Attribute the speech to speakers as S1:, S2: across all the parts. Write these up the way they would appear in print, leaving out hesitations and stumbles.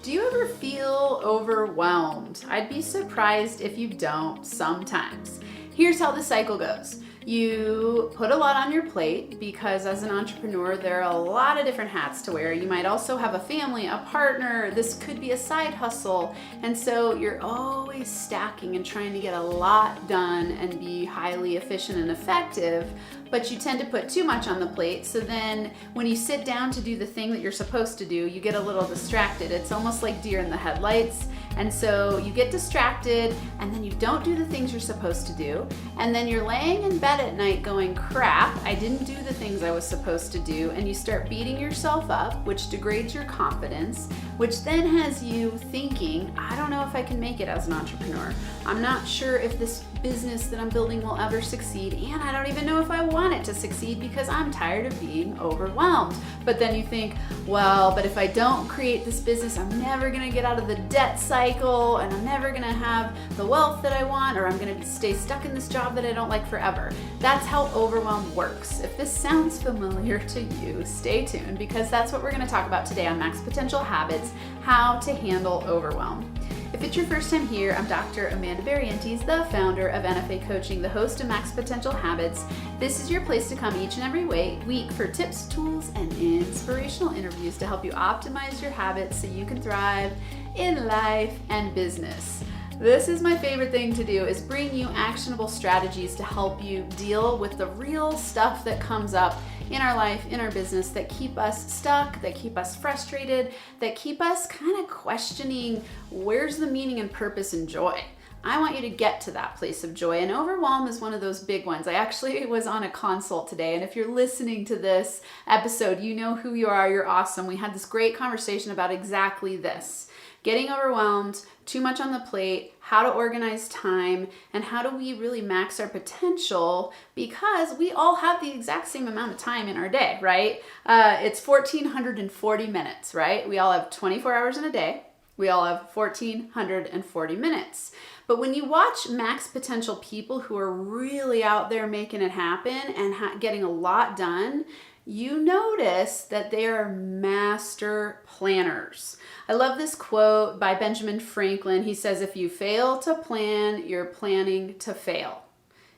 S1: Do you ever feel overwhelmed? I'd be surprised if you don't sometimes. Here's how the cycle goes. You put a lot on your plate because as an entrepreneur, there are a lot of different hats to wear. You might also have a family, a partner. This could be a side hustle. And so you're always stacking and trying to get a lot done and be highly efficient and effective, but you tend to put too much on the plate. So then when you sit down to do the thing that you're supposed to do, you get a little distracted. It's almost like deer in the headlights. And so you get distracted and then you don't do the things you're supposed to do. And then you're laying in bed at night going, crap, I didn't do the things I was supposed to do. And you start beating yourself up, which degrades your confidence, which then has you thinking, I don't know if I can make it as an entrepreneur. I'm not sure if this business that I'm building will ever succeed. And I don't even know if I want it to succeed because I'm tired of being overwhelmed. But then you think, well, but if I don't create this business, I'm never gonna get out of the debt cycle and I'm never gonna have the wealth that I want, or I'm gonna stay stuck in this job that I don't like forever. That's how overwhelm works. If this sounds familiar to you, stay tuned because that's what we're gonna talk about today on Max Potential Habits, how to handle overwhelm. If it's your first time here, I'm Dr. Amanda Barrientez, the founder of NFA Coaching, the host of Max Potential Habits. This is your place to come each and every week for tips, tools, and inspirational interviews to help you optimize your habits so you can thrive in life and business. This is my favorite thing to do, is bring you actionable strategies to help you deal with the real stuff that comes up in our life, in our business, that keep us stuck, that keep us frustrated, that keep us kind of questioning where's the meaning and purpose and joy. I want you to get to that place of joy, and overwhelm is one of those big ones. I actually was on a consult today, and if you're listening to this episode, you know who you are, you're awesome. We had this great conversation about exactly this. Getting overwhelmed, too much on the plate, how to organize time, and how do we really max our potential, because we all have the exact same amount of time in our day, right? It's 1,440 minutes, right? We all have 24 hours in a day. We all have 1,440 minutes. But when you watch max potential people who are really out there making it happen and getting a lot done, you notice that they are master planners. I love this quote by Benjamin Franklin. He says, if you fail to plan, you're planning to fail.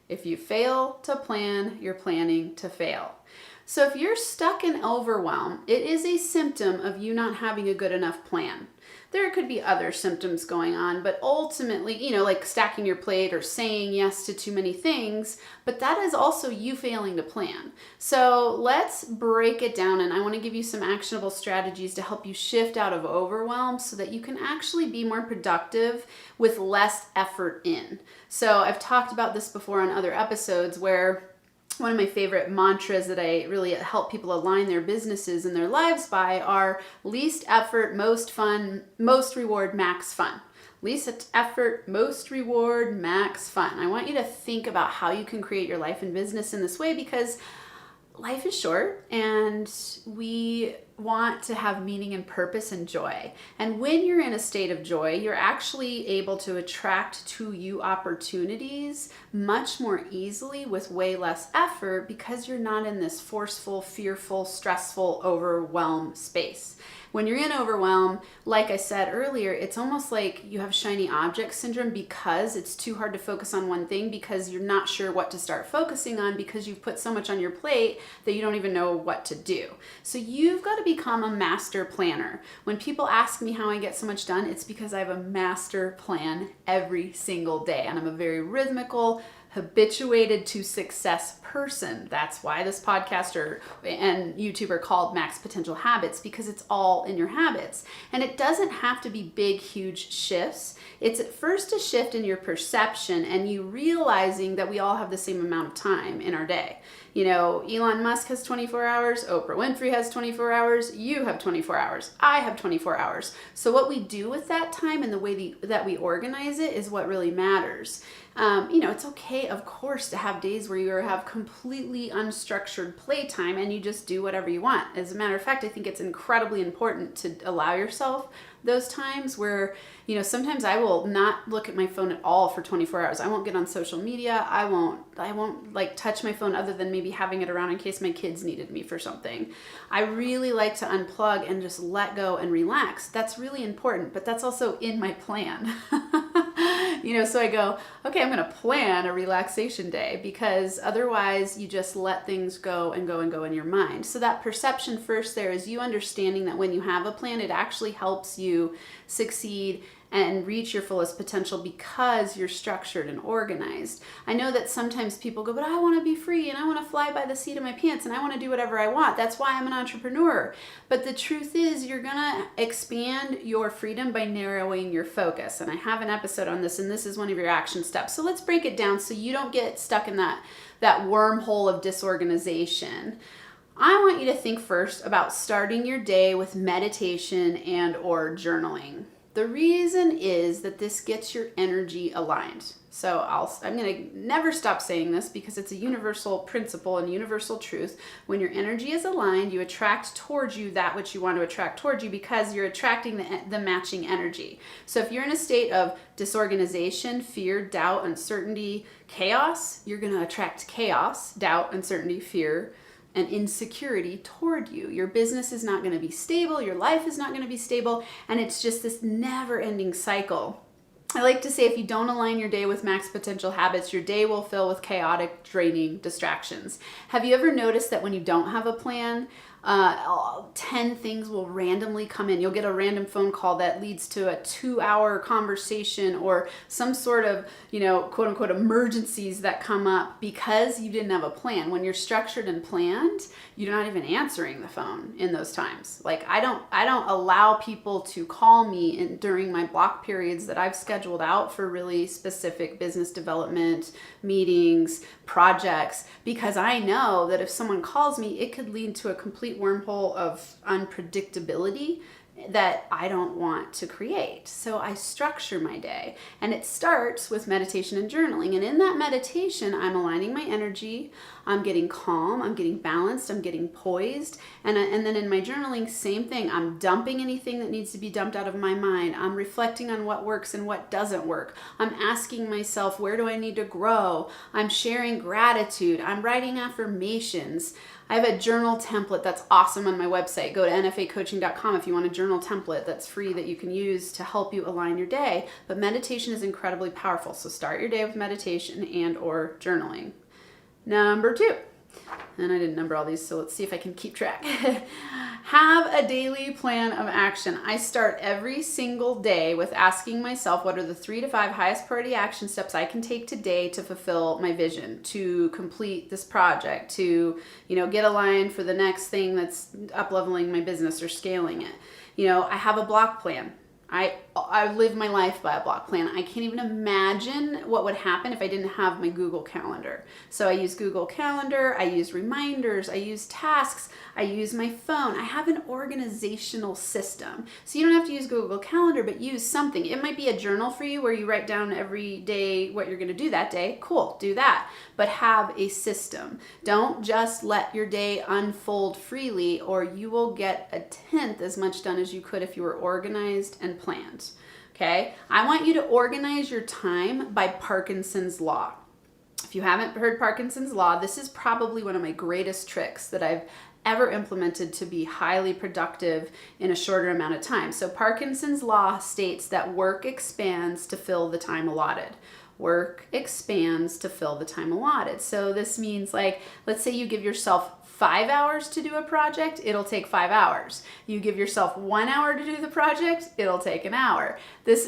S1: If you fail to plan, you're planning to fail. So if you're stuck in overwhelm, it is a symptom of you not having a good enough plan. There could be other symptoms going on, but ultimately, like stacking your plate or saying yes to too many things, but that is also you failing to plan. So let's break it down, and I want to give you some actionable strategies to help you shift out of overwhelm so that you can actually be more productive with less effort in. So I've talked about this before on other episodes where one of my favorite mantras that I really help people align their businesses and their lives by are least effort, most fun, most reward, max fun. Least effort, most reward, max fun. I want you to think about how you can create your life and business in this way, because life is short and we want to have meaning and purpose and joy. And when you're in a state of joy, you're actually able to attract to you opportunities much more easily with way less effort, because you're not in this forceful, fearful, stressful, overwhelmed space. When you're in overwhelm, like I said earlier, it's almost like you have shiny object syndrome, because it's too hard to focus on one thing, because you're not sure what to start focusing on, because you've put so much on your plate that you don't even know what to do. So you've got to become a master planner. When people ask me how I get so much done, it's because I have a master plan every single day, and I'm a very rhythmical, habituated to success person. That's why this podcaster and YouTube are called Max Potential Habits, because it's all in your habits. And it doesn't have to be big, huge shifts. It's at first a shift in your perception and you realizing that we all have the same amount of time in our day. Elon Musk has 24 hours, Oprah Winfrey has 24 hours, you have 24 hours, I have 24 hours. So what we do with that time and the way that we organize it is what really matters. It's okay, of course, to have days where you have completely unstructured playtime and you just do whatever you want. As a matter of fact, I think it's incredibly important to allow yourself those times where, sometimes I will not look at my phone at all for 24 hours. I won't get on social media. I won't touch my phone other than maybe maybe having it around in case my kids needed me for something. I really like to unplug and just let go and relax. That's really important, but that's also in my plan. So I go, okay, I'm going to plan a relaxation day, because otherwise you just let things go and go and go in your mind. So that perception first there is you understanding that when you have a plan, it actually helps you succeed and reach your fullest potential because you're structured and organized. I know that sometimes people go, but I want to be free and I want to fly by the seat of my pants and I want to do whatever I want. That's why I'm an entrepreneur. But the truth is, you're going to expand your freedom by narrowing your focus. And I have an episode on this, and this is one of your action steps. So let's break it down so you don't get stuck in that wormhole of disorganization. I want you to think first about starting your day with meditation and or journaling. The reason is that this gets your energy aligned. So I'm going to never stop saying this because it's a universal principle and universal truth. When your energy is aligned, you attract towards you that which you want to attract towards you, because you're attracting the matching energy. So if you're in a state of disorganization, fear, doubt, uncertainty, chaos, you're going to attract chaos, doubt, uncertainty, fear, and insecurity toward you. Your business is not going to be stable. Your life is not going to be stable. And it's just this never-ending cycle. I like to say, if you don't align your day with max potential habits, your day will fill with chaotic, draining distractions. Have you ever noticed that when you don't have a plan, 10 things will randomly come in? You'll get a random phone call that leads to a 2-hour conversation, or some sort of, quote unquote emergencies that come up because you didn't have a plan. When you're structured and planned, you're not even answering the phone in those times. Like I don't allow people to call me during my block periods that I've scheduled out for really specific business development meetings, projects, because I know that if someone calls me, it could lead to a complete wormhole of unpredictability that I don't want to create. So I structure my day, and it starts with meditation and journaling. And in that meditation, I'm aligning my energy, I'm getting calm, I'm getting balanced, I'm getting poised. And then in my journaling, same thing. I'm dumping anything that needs to be dumped out of my mind. I'm reflecting on what works and what doesn't work. I'm asking myself, where do I need to grow? I'm sharing gratitude. I'm writing affirmations. I have a journal template that's awesome on my website. Go to nfacoaching.com if you want a journal template that's free that you can use to help you align your day. But meditation is incredibly powerful. So start your day with meditation and or journaling. Number 2, and I didn't number all these, so let's see if I can keep track. Have a daily plan of action. I start every single day with asking myself, what are the 3 to 5 highest priority action steps I can take today to fulfill my vision, to complete this project, to, get aligned for the next thing that's up-leveling my business or scaling it. I have a block plan. I live my life by a block plan. I can't even imagine what would happen if I didn't have my Google Calendar. So I use Google Calendar, I use reminders, I use tasks, I use my phone. I have an organizational system. So you don't have to use Google Calendar, but use something. It might be a journal for you where you write down every day what you're going to do that day. Cool, do that. But have a system. Don't just let your day unfold freely, or you will get a tenth as much done as you could if you were organized and planned. Okay, I want you to organize your time by Parkinson's law. If you haven't heard Parkinson's law, this is probably one of my greatest tricks that I've ever implemented to be highly productive in a shorter amount of time. So Parkinson's law states that work expands to fill the time allotted. Work expands to fill the time allotted. So this means, like, let's say you give yourself 5 hours to do a project, it'll take 5 hours. You give yourself 1 hour to do the project, it'll take an hour.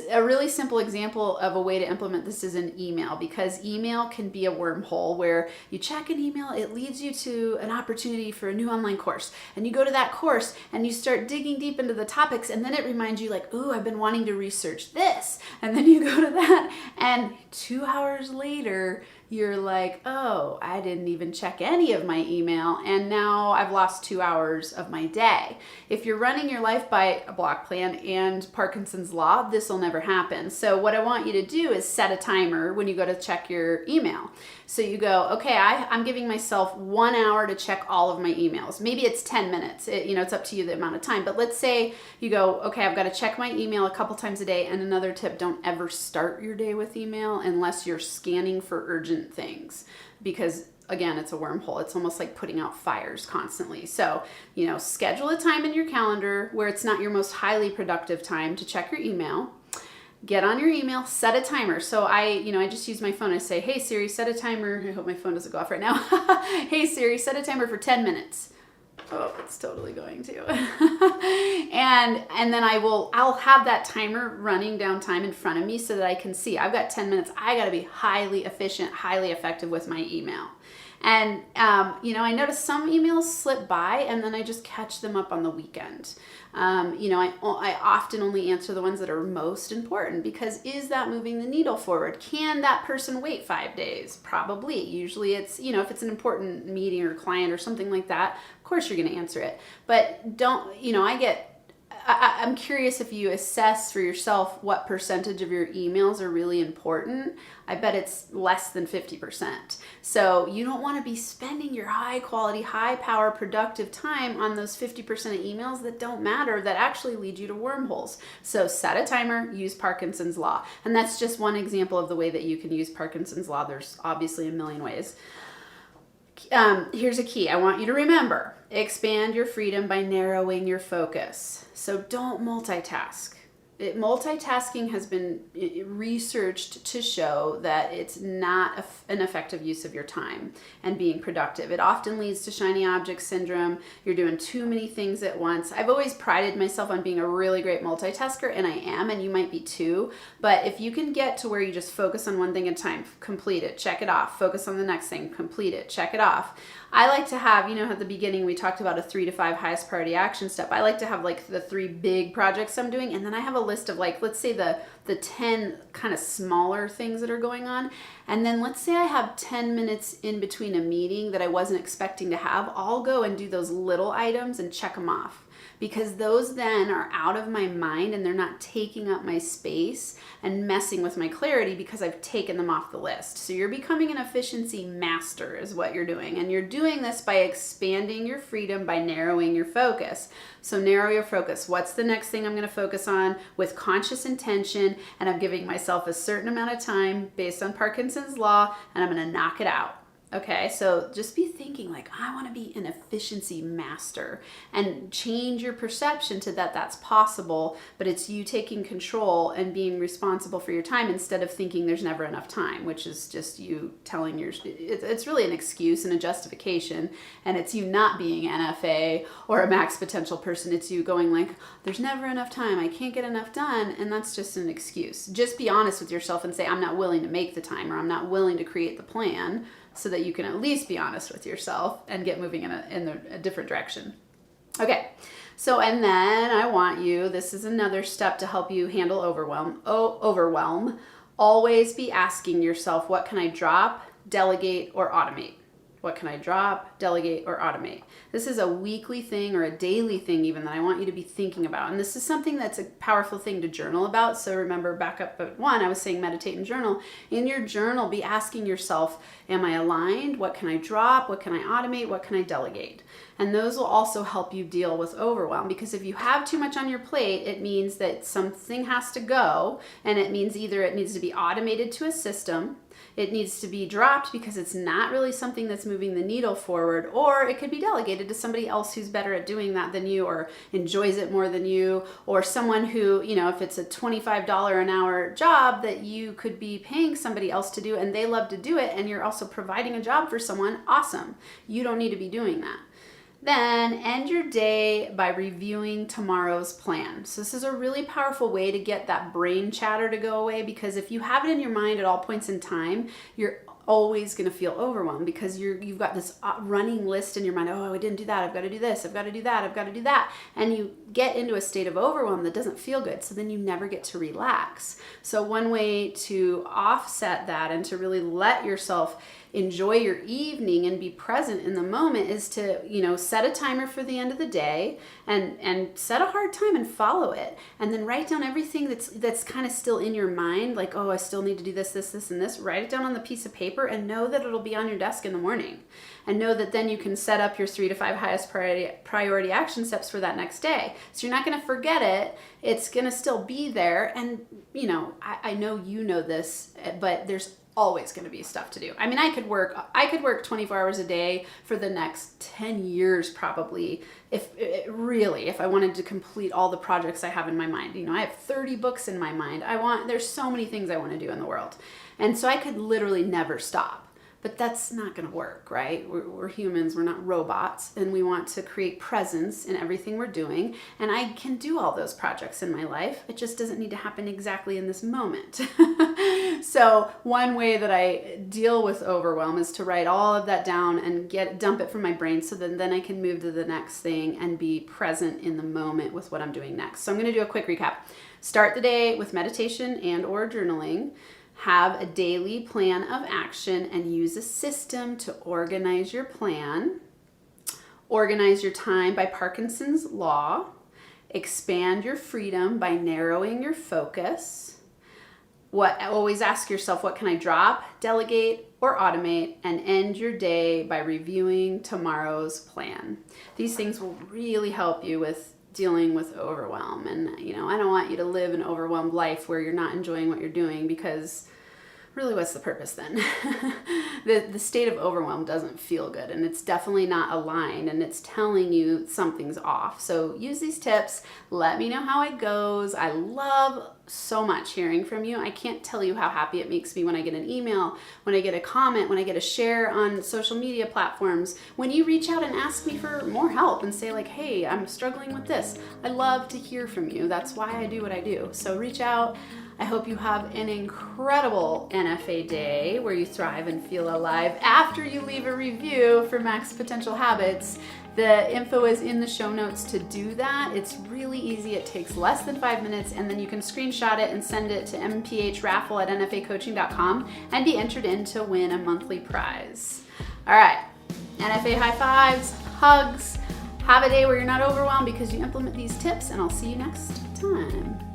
S1: A really simple example of a way to implement this is an email, because email can be a wormhole where you check an email, it leads you to an opportunity for a new online course, and you go to that course and you start digging deep into the topics, and then it reminds you, like, ooh, I've been wanting to research this, and then you go to that, and 2 hours later, you're like, oh, I didn't even check any of my email, and now I've lost 2 hours of my day. If you're running your life by a block plan and Parkinson's law, this will never happen. So what I want you to do is set a timer when you go to check your email. So you go, okay, I'm giving myself 1 hour to check all of my emails. Maybe it's 10 minutes. It's up to you the amount of time. But let's say you go, okay, I've got to check my email a couple times a day. And another tip, don't ever start your day with email unless you're scanning for urgent things, because again, it's a wormhole. It's almost like putting out fires constantly. So, schedule a time in your calendar where it's not your most highly productive time to check your email. Get on your email, set a timer. So I just use my phone. I say, hey Siri, set a timer. I hope my phone doesn't go off right now. Hey Siri, set a timer for 10 minutes. Oh, it's totally going to. and then I'll have that timer running down time in front of me so that I can see I've got 10 minutes. I got to be highly efficient, highly effective with my email. And, I notice some emails slip by and then I just catch them up on the weekend. I often only answer the ones that are most important, because is that moving the needle forward? Can that person wait 5 days? Probably. Usually it's, if it's an important meeting or client or something like that, of course you're going to answer it. But don't, I'm curious if you assess for yourself what percentage of your emails are really important. I bet it's less than 50%. So you don't want to be spending your high quality, high power, productive time on those 50% of emails that don't matter, that actually lead you to wormholes. So set a timer, use Parkinson's law. And that's just one example of the way that you can use Parkinson's law. There's obviously a million ways. Here's a key I want you to remember. Expand your freedom by narrowing your focus. So don't multitask. Multitasking has been researched to show that it's not an effective use of your time and being productive. It often leads to shiny object syndrome. You're doing too many things at once. I've always prided myself on being a really great multitasker, and I am, and you might be too. But if you can get to where you just focus on one thing at a time, complete it, check it off, focus on the next thing, complete it, check it off. I like to have, at the beginning we talked about a 3 to 5 highest priority action step. I like to have like the 3 big projects I'm doing, and then I have a list of like, let's say the 10 kind of smaller things that are going on. And then let's say I have 10 minutes in between a meeting that I wasn't expecting to have. I'll go and do those little items and check them off, because those then are out of my mind and they're not taking up my space and messing with my clarity because I've taken them off the list. So you're becoming an efficiency master is what you're doing. And you're doing this by expanding your freedom, by narrowing your focus. So narrow your focus. What's the next thing I'm going to focus on with conscious intention? And I'm giving myself a certain amount of time based on Parkinson's law, and I'm going to knock it out. Okay, so just be thinking like, I want to be an efficiency master, and change your perception to that's possible, but it's you taking control and being responsible for your time instead of thinking there's never enough time, which is just you telling it's really an excuse and a justification, and it's you not being NFA or a max potential person. It's you going like, there's never enough time, I can't get enough done, and that's just an excuse. Just be honest with yourself and say, I'm not willing to make the time, or I'm not willing to create the plan, so that you can at least be honest with yourself and get moving in a different direction. Okay, so and then I want you, this is another step to help you handle overwhelm. Always be asking yourself, what can I drop, delegate, or automate? What can I drop, delegate, or automate? This is a weekly thing or a daily thing even that I want you to be thinking about. And this is something that's a powerful thing to journal about. So remember, back up at 1, I was saying meditate and journal. In your journal, be asking yourself, am I aligned? What can I drop? What can I automate? What can I delegate? And those will also help you deal with overwhelm, because if you have too much on your plate, it means that something has to go, and it means either it needs to be automated to a system, it needs to be dropped because it's not really something that's moving the needle forward, or it could be delegated to somebody else who's better at doing that than you, or enjoys it more than you, or someone who, if it's a $25 an hour job that you could be paying somebody else to do and they love to do it, and you're also providing a job for someone, awesome. You don't need to be doing that. Then end your day by reviewing tomorrow's plan. So this is a really powerful way to get that brain chatter to go away, because if you have it in your mind at all points in time, you're always going to feel overwhelmed, because you've got this running list in your mind. Oh, I didn't do that. I've got to do this. I've got to do that. I've got to do that. And you get into a state of overwhelm that doesn't feel good. So then you never get to relax. So one way to offset that and to really let yourself enjoy your evening and be present in the moment is to, set a timer for the end of the day and set a hard time and follow it. And then write down everything that's kind of still in your mind, like, oh, I still need to do this, this, this, and this. Write it down on the piece of paper and know that it'll be on your desk in the morning. And know that then you can set up your 3 to 5 highest priority action steps for that next day. So you're not going to forget it. It's going to still be there. And, I know you know this, but there's always going to be stuff to do. I mean, I could work 24 hours a day for the next 10 years probably, if I wanted to complete all the projects I have in my mind. You know, I have 30 books in my mind. There's so many things I want to do in the world. And so I could literally never stop. But that's not going to work, right? We're humans, we're not robots, and we want to create presence in everything we're doing. And I can do all those projects in my life. It just doesn't need to happen exactly in this moment. So one way that I deal with overwhelm is to write all of that down and dump it from my brain, so then I can move to the next thing and be present in the moment with what I'm doing next. So I'm going to do a quick recap. Start the day with meditation and or journaling. Have a daily plan of action and use a system to organize your plan. Organize your time by Parkinson's law. Expand your freedom by narrowing your focus. Always ask yourself, what can I drop, delegate, or automate? And end your day by reviewing tomorrow's plan. These things will really help you with dealing with overwhelm. And, you know, I don't want you to live an overwhelmed life where you're not enjoying what you're doing, because really, what's the purpose then? The state of overwhelm doesn't feel good, and it's definitely not aligned, and it's telling you something's off. So use these tips. Let me know how it goes. I love so much hearing from you. I can't tell you how happy it makes me when I get an email, when I get a comment, when I get a share on social media platforms, when you reach out and ask me for more help and say like, hey, I'm struggling with this. I love to hear from you. That's why I do what I do. So reach out. I hope you have an incredible NFA day where you thrive and feel alive after you leave a review for Max Potential Habits. The info is in the show notes to do that. It's really easy. It takes less than 5 minutes, and then you can screenshot it and send it to mphraffle@nfacoaching.com and be entered in to win a monthly prize. All right, NFA high fives, hugs. Have a day where you're not overwhelmed because you implement these tips, and I'll see you next time.